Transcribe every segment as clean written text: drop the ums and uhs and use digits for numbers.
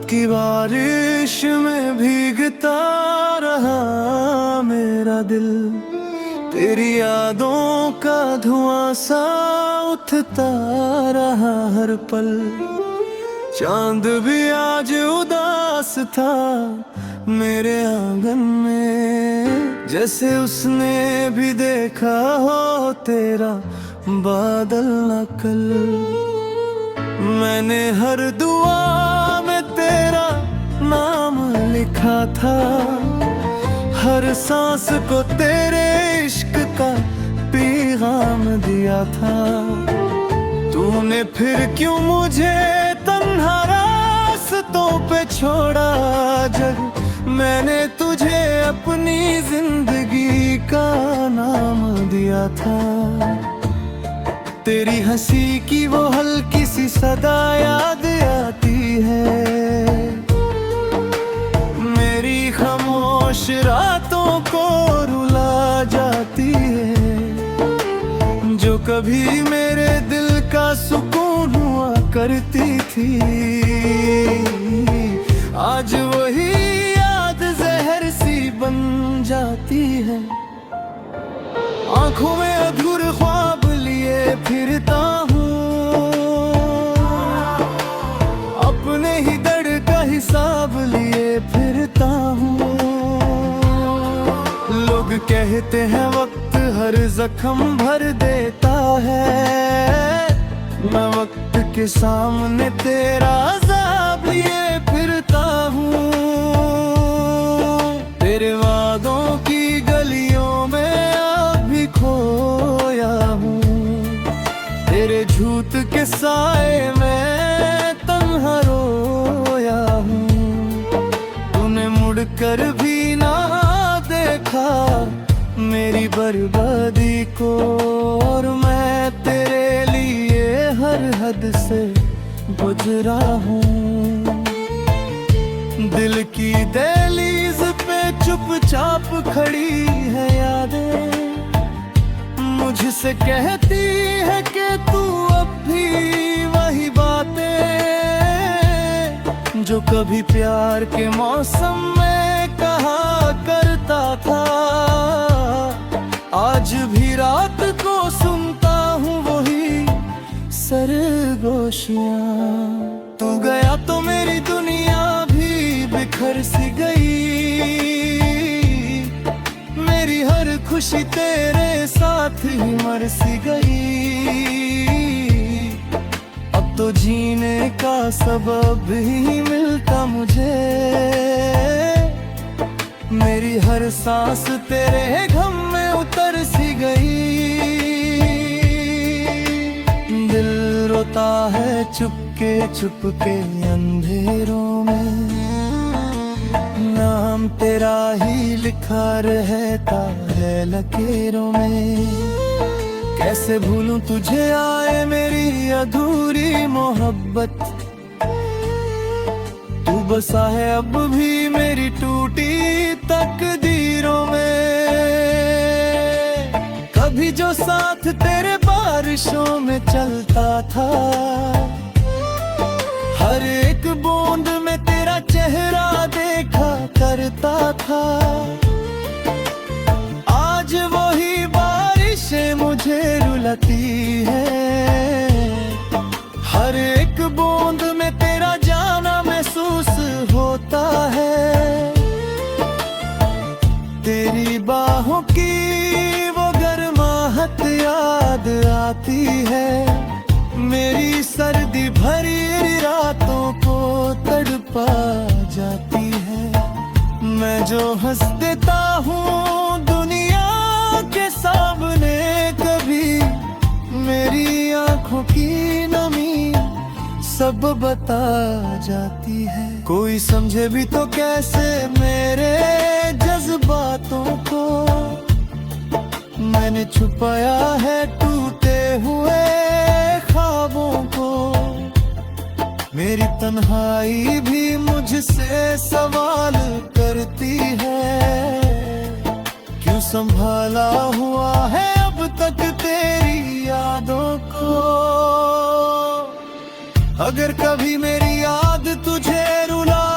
की बारिश में भीगता रहा मेरा दिल, तेरी यादों का धुआं सा उठता रहा हर पल। चांद भी आज उदास था मेरे आंगन में, जैसे उसने भी देखा हो तेरा बादल न कल। मैंने हर दुआ में तेरा नाम लिखा था, हर सांस को तेरे इश्क का पैगाम दिया था। तूने फिर क्यों मुझे तन्हा रास्तों पे छोड़ा जब मैंने तुझे अपनी जिंदगी का नाम दिया था। तेरी हंसी की वो हल्की सी सदा याद आती है, मेरी खामोश रातों को रुला जाती है। जो कभी मेरे दिल का सुकून हुआ करती थी, आज वही याद जहर सी बन जाती है। आंखों में अधूरे ख्वाब लिए फिरता हूँ, अपने ही दर्द का हिसाब लिए फिरता हूँ। लोग कहते हैं वक्त हर जख्म भर देता है, मैं वक्त के सामने तेरा अज़ाब लिए फिरता हूँ। तेरे वादों की गलियों में अभी खोया हूँ, तेरे झूठ के साए में तन्हा रोया हूँ। तूने मुड़कर भी ना देखा मेरी बर्बादी को, और मैं तेरे लिए हर हद से गुजरा हूँ। दिल की दहलीज पे चुपचाप खड़ी है यादें, मुझसे कहती है कि तू अब भी वही बातें जो कभी प्यार के मौसम में कहा करता था। आज भी रात को सुनता हूँ वही सरगोशियाँ। तू गया तो मेरी दुनिया भी बिखर सी गई, मेरी हर खुशी तेरे साथ ही मर सी गई। अब तो जीने का सबब ही मिलता मुझे, मेरी हर सांस तेरे गम में उतर सी गई। दिल रोता है चुपके चुपके अंधेरों में, नाम तेरा ही लिखा रहता है लकीरों में। कैसे भूलूं तुझे आए मेरी अधूरी मोहब्बत, तू बसा है अब भी मेरी टूटी तकदीरों में। कभी जो साथ तेरे बारिशों में चलता था, हर एक बूंद में तेरा चेहरा देखा करता था। आज वही बारिशें मुझे रुलाती है, हर एक बूंद में तेरा जाना महसूस होता है। तेरी बाहों की वो गर्माहट याद आती है, मेरी सर्दी भरी रातों को तड़पा जाती है। मैं जो हंस देता हूँ दुनिया के सामने, कभी मेरी आंखों की नमी सब बता जाती है। कोई समझे भी तो कैसे मेरे जज्बातों को, मैंने छुपाया है टूटे हुए ख्वाबों को। मेरी तन्हाई भी मुझसे सवाल करती है, क्यों संभाला हुआ है अब तक तेरी यादों को। अगर कभी मेरी याद तुझे रुला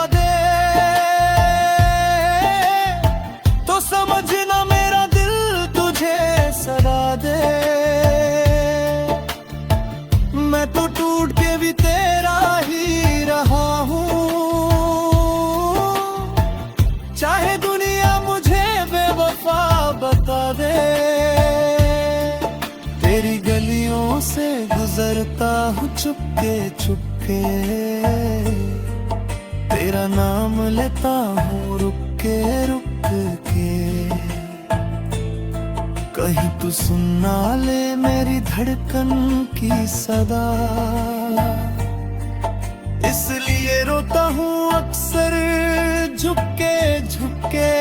चुपके चुपके तेरा नाम लेता हूँ रुक के कहीं तू सुन ना ले मेरी धड़कन की सदा। इसलिए रोता हूँ अक्सर झुके झुके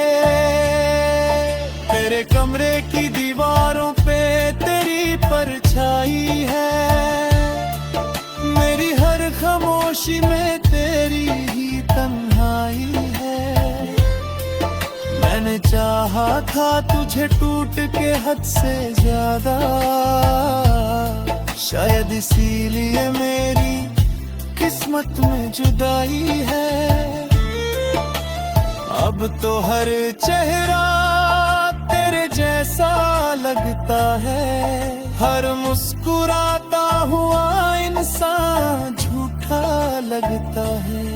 तेरे कमरे की दीवारों पे तेरी परछाई है। मेरी हर खामोशी में तेरी ही तन्हाई है। मैंने चाहा था तुझे टूट के हद से ज्यादा, शायद इसीलिए मेरी किस्मत में जुदाई है। अब तो हर चेहरा तेरे जैसा लगता है, हर मुस्कुराता हुआ इंसान झूठा लगता है।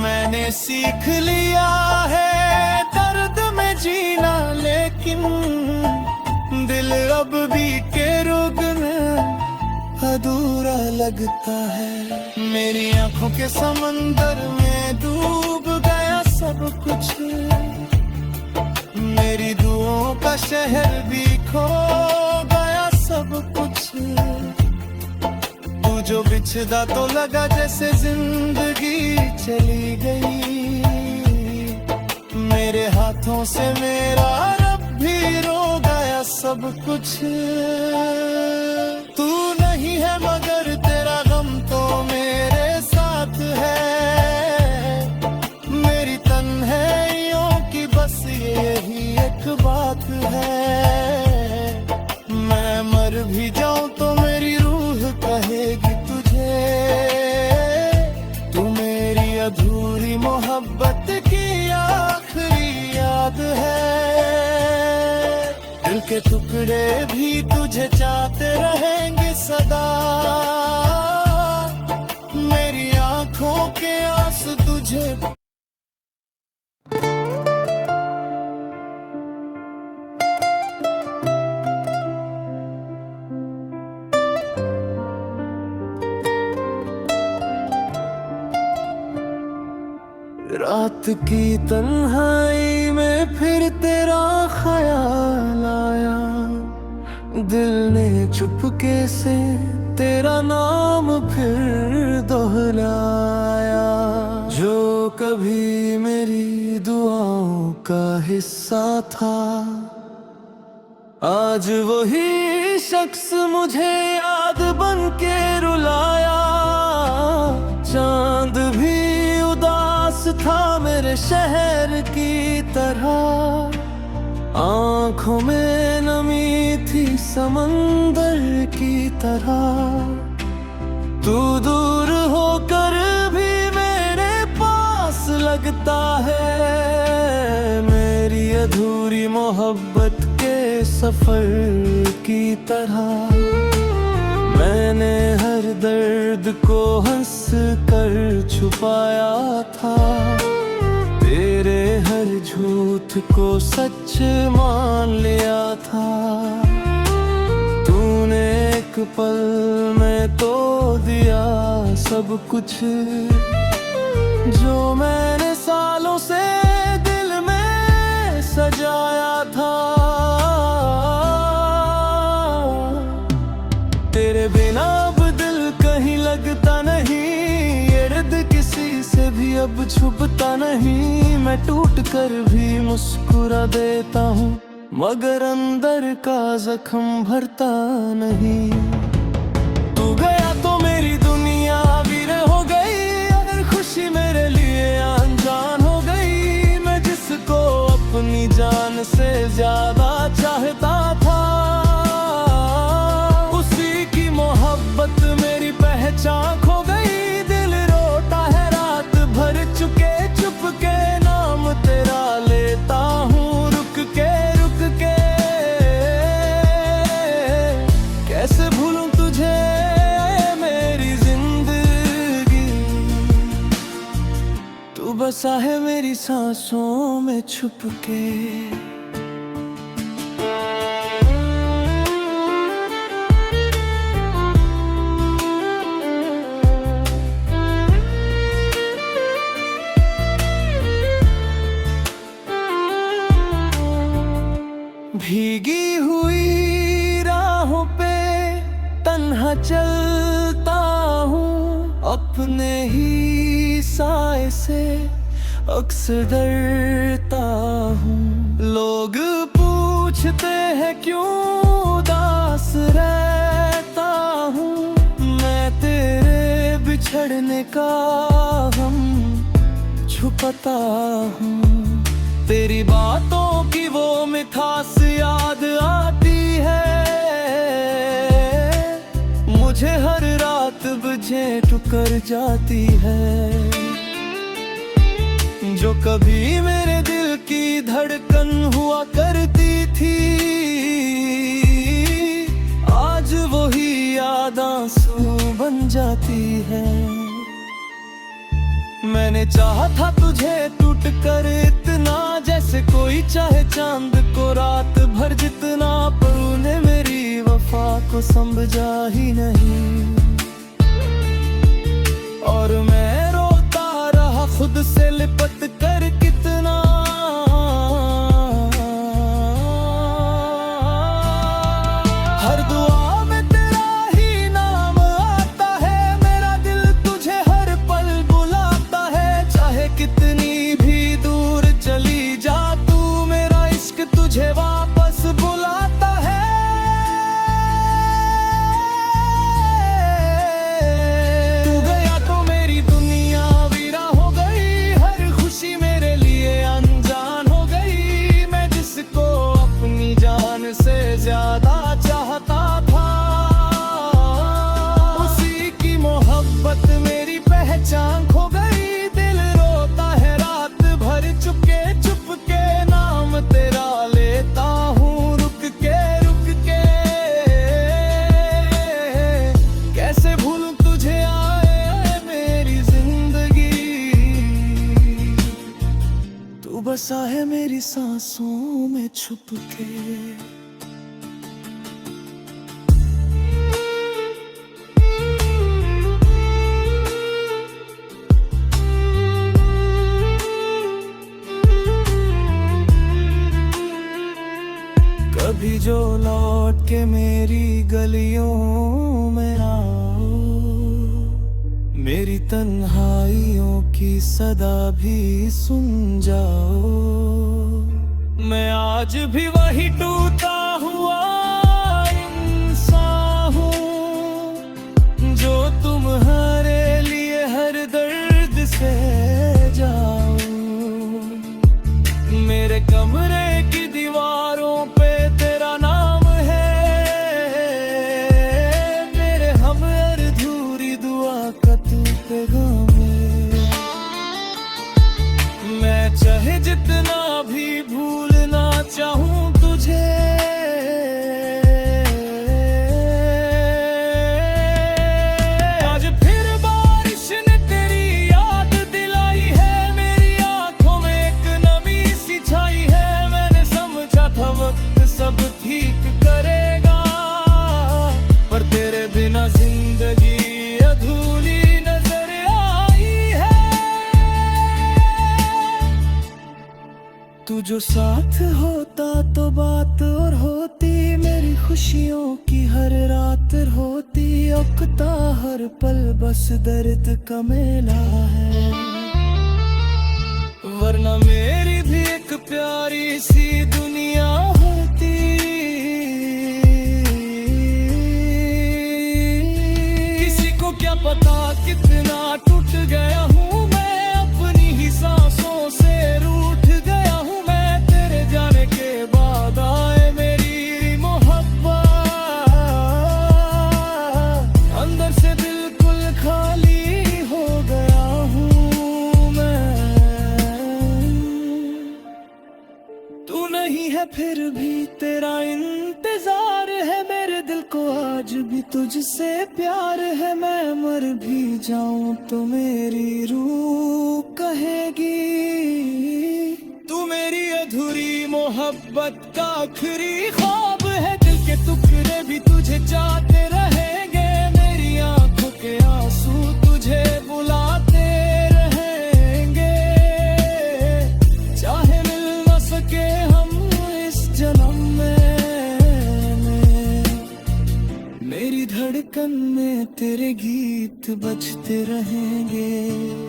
मैंने सीख लिया है दर्द में जीना, लेकिन दिल अब भी के रोग में अधूरा लगता है। मेरी आंखों के समंदर में डूब गया सब कुछ, मेरी दुआओं का शहर भी खो गया सब कुछ। तू जो बिछदा तो लगा जैसे जिंदगी चली गई, मेरे हाथों से मेरा रब भी रो गया सब कुछ। तू नहीं है मगर तेरा गम तो मेरे साथ है, मेरी तन्हाइयों की बस यही एक बात है। मैं मर भी जाऊं तो मेरी रूह कहेगी तुझे, तू मेरी अधूरी मोहब्बत की आखिरी याद है। दिल के टुकड़े भी तुझे चाहते रहेंगे सदा, मेरी आंखों के आंसू तुझे। रात की तन्हाई में फिर तेरा ख्याल आया, दिल ने चुपके से तेरा नाम फिर दोहराया। जो कभी मेरी दुआओं का हिस्सा था, आज वही शख्स मुझे याद बन के रुलाया। चांद भी उदास था मेरे शहर की तरह, आंखों में नमी थी समंदर की तरह। तू दूर होकर भी मेरे पास लगता है, मेरी अधूरी मोहब्बत के सफर की तरह। मैंने हर दर्द को हंस कर छुपाया था, तेरे हर झूठ को सच मान लिया था। तूने एक पल में तो दिया सब कुछ, जो मैंने सालों से दिल में सजाया था। तेरे बिना अब दिल कहीं लगता नहीं, इर्द किसी से भी अब छुपता नहीं। मैं टूट कर भी मुस्कुरा देता हूँ, मगर अंदर का जख्म भरता नहीं। तू गया तो मेरी दुनिया वीर हो गई, अगर खुशी मेरे लिए अनजान हो गई। मैं जिसको अपनी जान से ज्यादा चाहता था, मोहब्बत मेरी पहचान खो गई। दिल रोता है रात भर चुके चुपके, नाम तेरा लेता हूँ रुक के कैसे भूलूं तुझे मेरी जिंदगी। तू बसा है मेरी सांसों में छुप के। चलता हूँ, अपने ही साए से अक्सर डरता हूँ। लोग पूछते हैं क्यों उदास रहता हूँ, मैं तेरे बिछड़ने का गम छुपाता हूँ। तेरी बातों की वो मिठास याद आती है, मुझे हर रात बुझे ठुकर जाती है। जो कभी मेरे दिल की धड़कन हुआ करती थी, आज वही याद आंसू बन जाती है। मैंने चाहा था तुझे टूट कर इतना, जैसे कोई चाहे चांद को रात भर जितना, पर तूने मेरी वफा को समझा ही नहीं। और मैं रोता रहा खुद से लिपट कर कितना, हर दुआ में तेरा ही नाम आता है, मेरा दिल तुझे हर पल बुलाता है। चाहे कितनी भी दूर चली जा तू, मेरा इश्क तुझे वापस बुलाता है। तू गया तो मेरी दुनिया वीरा हो गई, हर खुशी मेरे लिए अनजान हो गई। मैं जिसको अपनी जान से ज्यादा चाहता था, उसी की मोहब्बत मेरी पहचान खो गई। दिल रोता है रात भर चुपके चुपके, नाम तेरा लेता हूँ रुक के रुक के। कैसे भूलूं तुझे आए मेरी जिंदगी, तू बसा है मेरी सांसों में छुप के। कभी जो लौट के मेरी गलियों में आओ, मेरी तन्हाइयों की सदा भी सुन जाओ। मैं आज भी वही टूटा हुआ इंसान हूँ, जो तुम्हारे लिए हर दर्द से जाओ। मेरे कमरे की दीवारों पे तेरा नाम है, मेरे हम अधूरी दुआ का तू पैगाम है। मैं चाहे जितना भी भूलना चाहूँ तुझे, आज फिर बारिश ने तेरी याद दिलाई है। मेरी आंखों में एक नमी सी छाई है, मैंने समझा था वक्त सब ठीक करेगा, पर तेरे बिना जिंदगी अधूरी नजर आई है। तू जो साथ होता तो बात और होती, मेरी खुशियों की हर रात होती। उकता हर पल बस दर्द का मेला है, वरना मेरी भी एक प्यारी सी दुनिया होती। किसी को क्या पता कितना टूट गया हूँ मैं, अपनी ही सांसों से रूठ गया हूँ मैं। तेरे जाने के बाद आए मेरी मोहब्बत, अंदर से बिल्कुल खाली हो गया हूँ मैं। तू नहीं है फिर भी तेरा इंतजार है, मेरे दिल को आज भी तुझसे प्यार है। मैं मर भी जाऊं तो मेरी रूह कहेगी, तू मेरी अधूरी मोहब्बत का आखिरी ख्वाब है। दिल के टुकड़े भी तुझे चाहते रहेंगे, मेरी आंखों के आंसू तुझे बुलाते रहेंगे। चाहे मिल न सके हम इस जन्म में, मेरी धड़कन में तेरे गीत बजते रहेंगे।